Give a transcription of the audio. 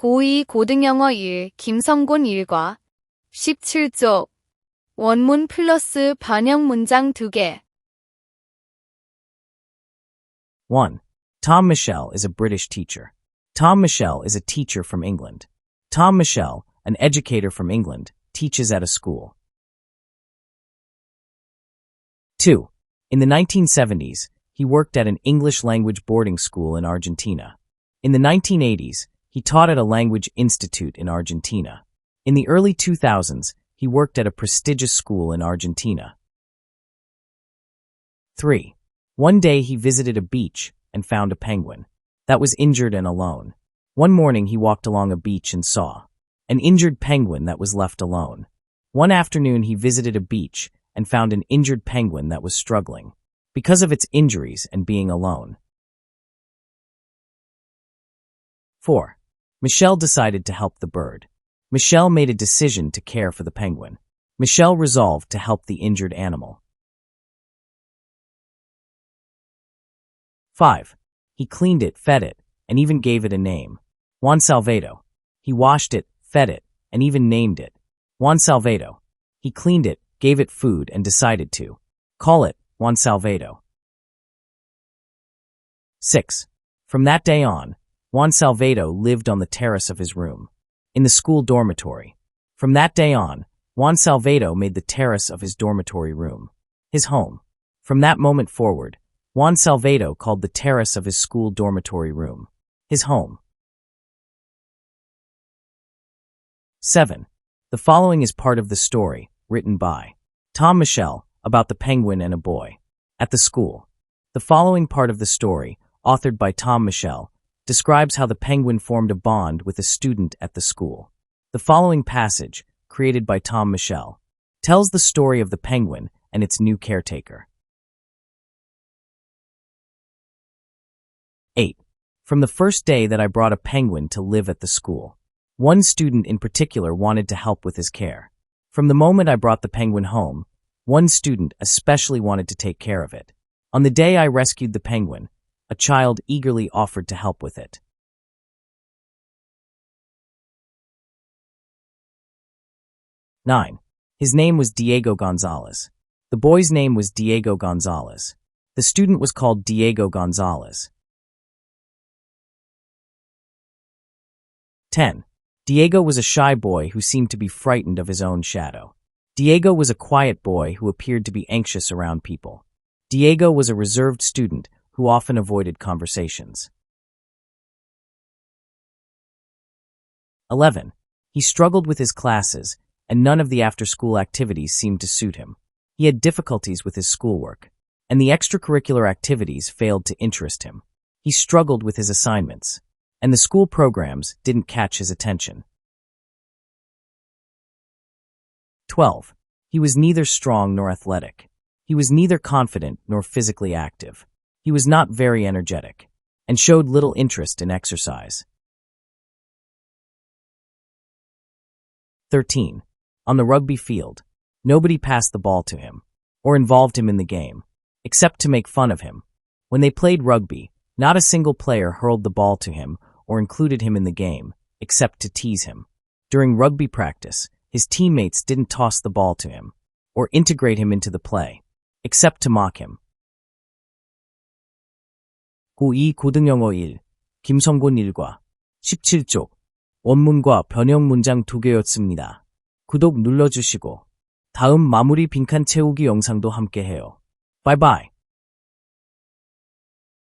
고2 고등영어 1 김성곤 1과 17쪽 원문 플러스 변형 문장 2개. 1. Tom Michel is a British teacher. Tom Michel is a teacher from England. Tom Michel, an educator from England, teaches at a school. 2. In the 1970s, he worked at an English-language boarding school in Argentina. In the 1980s, he taught at a language institute in Argentina. In the early 2000s, he worked at a prestigious school in Argentina. 3. One day he visited a beach and found a penguin that was injured and alone. One morning he walked along a beach and saw an injured penguin that was left alone. One afternoon he visited a beach and found an injured penguin that was struggling because of its injuries and being alone. 4. Michel decided to help the bird. Michel made a decision to care for the penguin. Michel resolved to help the injured animal. 5. He cleaned it, fed it, and even gave it a name. Juan Salvado. He washed it, fed it, and even named it. Juan Salvado. He cleaned it, gave it food, and decided to call it Juan Salvado. 6. From that day on, Juan Salvado lived on the terrace of his room, in the school dormitory. From that day on, Juan Salvado made the terrace of his dormitory room his home. From that moment forward, Juan Salvado called the terrace of his school dormitory room his home. 7. The following is part of the story, written by Tom Michel, about the penguin and a boy at the school. The following part of the story, authored by Tom Michel, describes how the penguin formed a bond with a student at the school. The following passage, created by Tom Michel, tells the story of the penguin and its new caretaker. 8. From the first day that I brought a penguin to live at the school, one student in particular wanted to help with his care. From the moment I brought the penguin home, one student especially wanted to take care of it. On the day I rescued the penguin, a child eagerly offered to help with it. 9. His name was Diego Gonzalez. The boy's name was Diego Gonzalez. The student was called Diego Gonzalez. 10. Diego was a shy boy who seemed to be frightened of his own shadow. Diego was a quiet boy who appeared to be anxious around people. Diego was a reserved student who often avoided conversations. 11. He struggled with his classes, and none of the after-school activities seemed to suit him. He had difficulties with his schoolwork, and the extracurricular activities failed to interest him. He struggled with his assignments, and the school programs didn't catch his attention. 12. He was neither strong nor athletic. He was neither confident nor physically active. He was not very energetic, and showed little interest in exercise. 13. On the rugby field, nobody passed the ball to him, or involved him in the game, except to make fun of him. When they played rugby, not a single player hurled the ball to him or included him in the game, except to tease him. During rugby practice, his teammates didn't toss the ball to him, or integrate him into the play, except to mock him. 고2 고등영어 1 김성곤 1과 17쪽 원문과 변형 문장 2개였습니다. 구독 눌러주시고 다음 마무리 빈칸 채우기 영상도 함께해요. 바이바이.